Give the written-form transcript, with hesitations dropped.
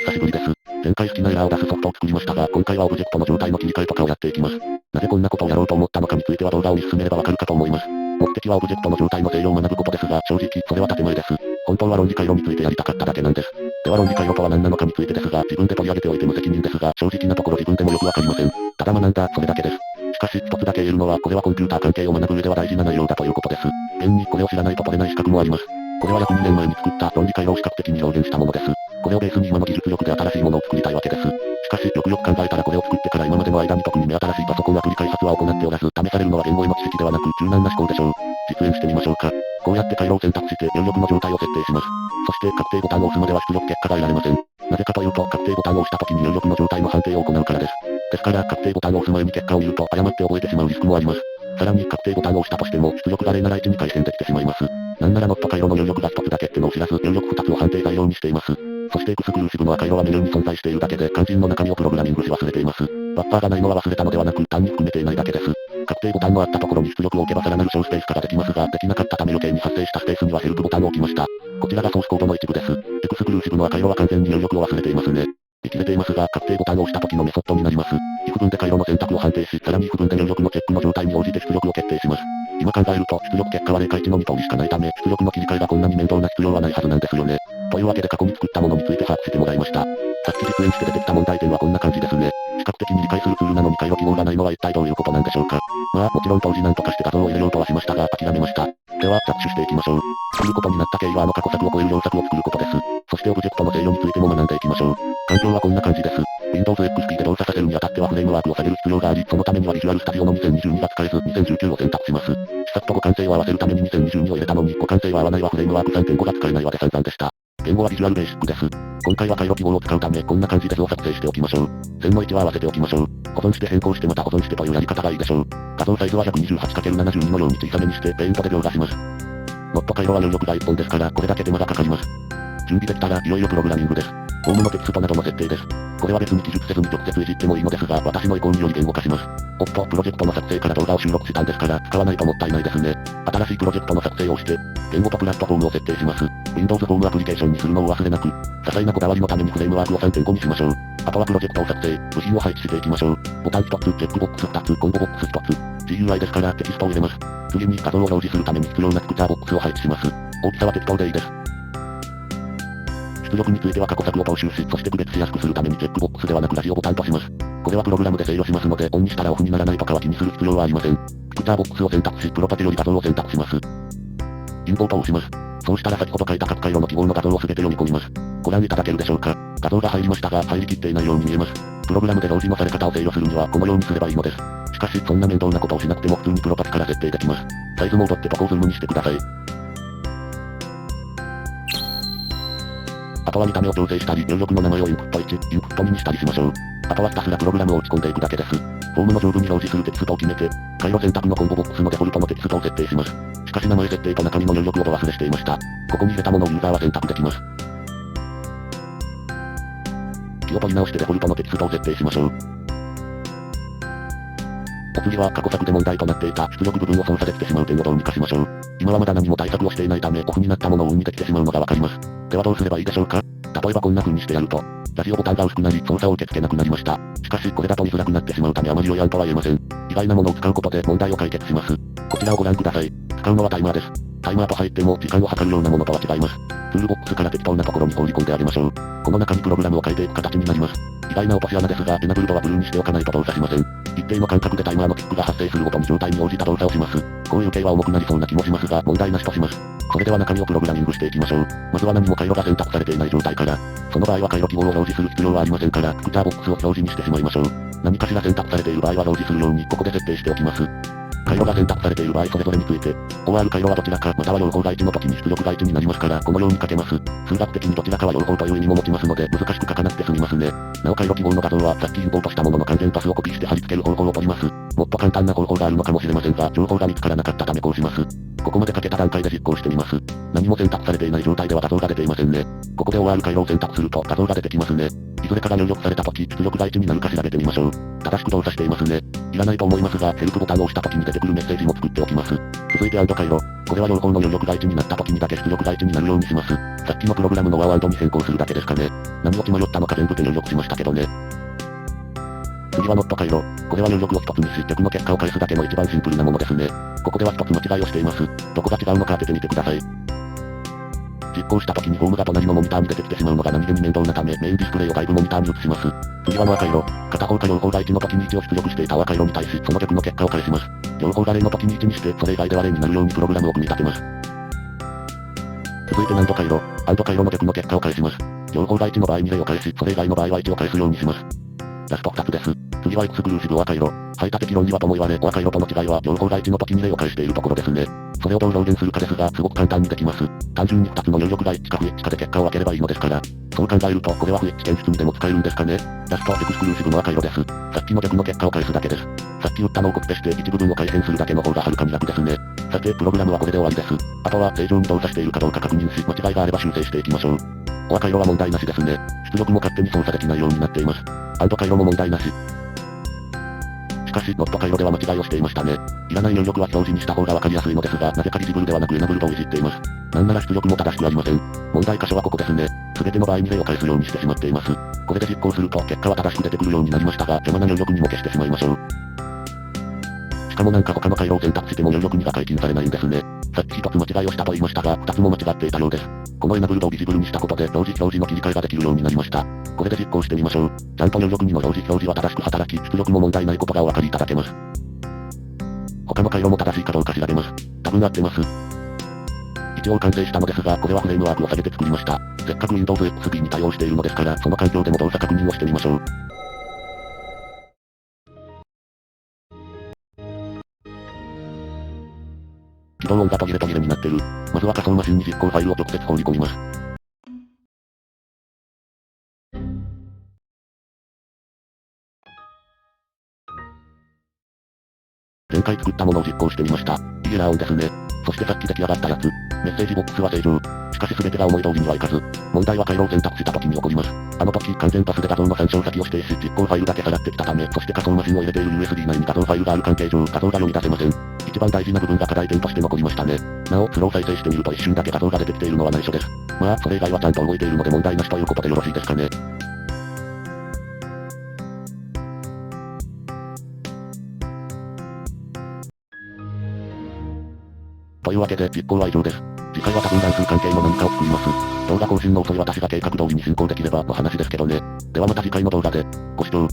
久しぶりです。前回好きなエラーを出すソフトを作りましたが、今回はオブジェクトの状態の切り替えとかをやっていきます。なぜこんなことをやろうと思ったのかについては動画を見進めればわかるかと思います。目的はオブジェクトの状態の制御を学ぶことですが、正直、それは建前です。本当は論理回路についてやりたかっただけなんです。では論理回路とは何なのかについてですが、自分で取り上げておいて無責任ですが、正直なところ自分でもよくわかりません。ただ学んだ、それだけです。しかし、一つだけ言えるのは、これはコンピューター関係を学ぶ上では大事な内容だということです。現にこれを知らないと取れない資格もあります。これは約2年前に作った論理回路を視覚的に表現したものです。これをベースに今の技術力で新しいものを作りたいわけです。しかし、よくよく考えたらこれを作ってから今までの間に特に目新しいパソコンアプリ開発は行っておらず、試されるのは言語への知識ではなく柔軟な思考でしょう。実演してみましょうか。こうやって回路を選択して入力の状態を設定します。そして確定ボタンを押すまでは出力結果が得られません。なぜかというと、確定ボタンを押した時に入力の状態の判定を行うからです。ですから、確定ボタンを押す前に結果を見ると誤って覚えてしまうリスクもあります。さらに確定ボタンを押したとしても出力が0なら1に改変できてしまいます。なんならノット回路の入力が1つだけってのを知らず、入力2つを判定材料にしています。そしてエクスクルーシブの赤色はメニューに存在しているだけで肝心の中身をプログラミングし忘れています。バッファーがないのは忘れたのではなく単に含めていないだけです。確定ボタンのあったところに出力を置けばさらなる小スペース化ができますが、できなかったため余計に発生したスペースにはヘルプボタンを置きました。こちらがソースコードの一部です。エクスクルーシブの赤色は完全に入力を忘れていますね。生きれていますが、確定ボタンを押した時のメソッドになります。if 文で回路の選択を判定し、さらに if 文で入力のチェックの状態に応じて出力を決定します。今考えると出力結果は0か1の2通りしかないため、出力の切り替えがこんなに面倒な必要はないはずなんですよね。というわけで過去に作ったものについて把握してもらいました。さっき実演して出てきた問題点はこんな感じですね。視覚的に理解するツールなのに回路記号がないのは一体どういうことなんでしょうか。まあ、もちろん当時なんとかして画像を入れようとはしましたが、諦めました。では、着手していきましょう。作ることになった経緯は過去作を超える良作を作ることです。そしてオブジェクトの制御についても学んでいきましょう。環境はこんな感じです。Windows XP で動作させるにあたってはフレームワークを下げる必要があり、そのためには Visual Studio の2022が使えず、2019を選択します。試作と互換性を合わせるために2022を入れたのに、互換性は合わないはフレームワーク3.5が使えないわで散々でした。言語は Visual Basic です。今回は回路記号を使うため、こんな感じで図を作成しておきましょう。線の位置は合わせておきましょう。保存して変更してまた保存してというやり方がいいでしょう。画像サイズは 128×72 のように小さめにして、ペイントで描画します。ノット回路は入力が1本ですから、これだけ手間がかかります。準備できたら、いよいよプログラミングです。フォームのテキストなどの設定です。これは別に記述せずに直接いじってもいいのですが、私の意向により言語化します。おっと、プロジェクトの作成から動画を収録したんですから、使わないともったいないですね。新しいプロジェクトの作成をして、言語とプラットフォームを設定します。Windows ホームアプリケーションにするのを忘れなく、些細なこだわりのためにフレームワークを3.5にしましょう。あとはプロジェクトを作成、部品を配置していきましょう。ボタン1つ、チェックボックス2つ、コンボボックス1つ。GUI ですからテキストを入れます。次に画像を表示するために必要なスクチャーボックスを配置します。大きさは適当でいいです。出力については過去作を踏襲し、そして区別しやすくするためにチェックボックスではなくラジオボタンとします。これはプログラムで制御しますので、オンにしたらオフにならないとかは気にする必要はありません。スクチャーボックスを選択し、プロパテより画像を選択します。インポートを押します。そうしたら先ほど書いた各回路の記号の画像をすべて読み込みます。ご覧いただけるでしょうか。画像が入りましたが、入りきっていないように見えます。プログラムで表示のされ方を制御するにはこのようにすればいいのです。しかし、そんな面倒なことをしなくても普通にプロパスから設定できます。サイズモードってとこをズームにしてください。あとは見た目を調整したり、入力の名前をインプット1、インプット2にしたりしましょう。あとはひたすらプログラムを打ち込んでいくだけです。フォームの上部に表示するテキストを決めて、回路選択のコンボボックスのデフォルトのテキストを設定します。しかし名前設定と中身の入力をど忘れしていました。ここに入れたものをユーザーは選択できます。気を取り直してデフォルトのテキストを設定しましょう。お次は過去作で問題となっていた出力部分を操作できてしまう点をどうにかしましょう。今はまだ何も対策をしていないためオフになったものをオンにできてしまうのがわかります。ではどうすればいいでしょうか。例えばこんな風にしてやると、ラジオボタンが薄くなり操作を受け付けなくなりました。しかしこれだと見づらくなってしまうためあまり良い案とは言えません。意外なものを使うことで問題を解決します。こちらをご覧ください。使うのはタイマーです。タイマーと入っても時間を計るようなものとは違います。ツールボックスから適当なところに放り込んであげましょう。この中にプログラムを書いていく形になります。意外な落とし穴ですが、エナブルドはブルーにしておかないと動作しません。一定の間隔でタイマーのキックが発生するごとに状態に応じた動作をします。こういう系は重くなりそうな気もしますが、問題なしとします。それでは中身をプログラミングしていきましょう。まずは何も回路が選択されていない状態から。その場合は回路記号を表示する必要はありませんから、スクチャーボックスを表示にしてしまいましょう。何かしら選択されている場合は表示するようにここで設定しておきます。回路が選択されている場合それぞれについて、OR 回路はどちらかまたは両方が1の時に出力が1になりますから、このように書けます。数学的にどちらかは両方という意味も持ちますので、難しく書かなくて済みますね。なお回路記号の画像はさっきインポートしたものの完全パスをコピーして貼り付ける方法を取ります。もっと簡単な方法があるのかもしれませんが、情報が見つからなかったためこうします。ここまで書けた段階で実行してみます。何も選択されていない状態では画像が出ていませんね。ここで OR 回路を選択すると画像が出てきますね。いずれかが入力された時、出力が1になるか調べてみましょう。正しく動作していますね。いらないと思いますが、ヘルプボタンを押した時に出てくるメッセージも作っておきます。続いて回路。これは両方の入力が1になった時にだけ出力が1になるようにします。さっきのプログラムの和に変更するだけですかね。何を血迷ったのか全部で入力しましたけどね。次はノット回路。これは入力を一つにし、逆の結果を返すだけの一番シンプルなものですね。ここでは一つ間違いをしています。どこが違うのか当ててみてください。実行した時にホームが隣のモニターに出てきてしまうのが何気に面倒なため、メインディスプレイを外部モニターに移します。次はノア回路。片方か両方が1の時に1を出力していた和回路に対し、その逆の結果を返します。両方が0の時に1にして、それ以外では0になるようにプログラムを組み立てます。続いてナンド回路。アンド回路の逆の結果を返します。両方が1の場合に0を返し、それ以外の場合は1を返すようにします。ラスト2つです。次はエクスクルーシブ和回路。排他的論にはとも言われ、和回路との違いは両方が1の時に0を返しているところですね。それをどう表現するかですが、すごく簡単にできます。単純に2つの入力が一致か不一致かで結果を分ければいいのですから。そう考えると、これは不一致検出にでも使えるんですかね。ラスト、エクスクルーシブの和回路です。さっきの逆の結果を返すだけです。さっき打ったのをコピペして一部分を改変するだけの方がはるかに楽ですね。さて、プログラムはこれで終わりです。あとは正常に動作しているかどうか確認し、間違いがあれば修正していきましょう。和回路は問題なしですね。出力も勝手に操作できないようになっています。アンド回路も問題なし。しかし、ノット回路では間違いをしていましたね。いらない入力は表示にした方がわかりやすいのですが、なぜかリジブルではなくエナブルドをいじっています。なんなら出力も正しくありません。問題箇所はここですね。すべての場合に0を返すようにしてしまっています。これで実行すると結果は正しく出てくるようになりましたが、邪魔な入力にも消してしまいましょう。しかもなんか他の回路を選択しても入力2が解禁されないんですね。さっき一つ間違いをしたと言いましたが、二つも間違っていたようです。このエナブルドをビジブルにしたことで、同時表示の切り替えができるようになりました。これで実行してみましょう。ちゃんと入力2の表示は正しく働き、出力も問題ないことがお分かりいただけます。他の回路も正しいかどうか調べます。多分合ってます。一応完成したのですが、これはフレームワークを下げて作りました。せっかく Windows XP に対応しているのですから、その環境でも動作確認をしてみましょう。起動音が途切れ途切れになってる。まずは仮想マシンに実行ファイルを直接放り込みます。前回作ったものを実行してみました。いいエラー音ですね。そしてさっき出来上がったやつ。メッセージボックスは正常。しかし全てが思い通りにはいかず。問題は回路を選択した時に起こります。あの時完全パスで画像の参照先を指定し実行ファイルだけさらってきたため、そして仮想マシンを入れている USB 内に画像ファイルがある関係上、画像が読み出せません。一番大事な部分が課題点として残りましたね。なお、スロー再生してみると一瞬だけ画像が出てきているのは内緒です。まあ、それ以外はちゃんと動いているので問題なしということでよろしいですかね。というわけで実行は以上です。次回は多分乱数関係の何かを作ります。動画更新の遅い私が計画通りに進行できればの話ですけどね。ではまた次回の動画で。ご視聴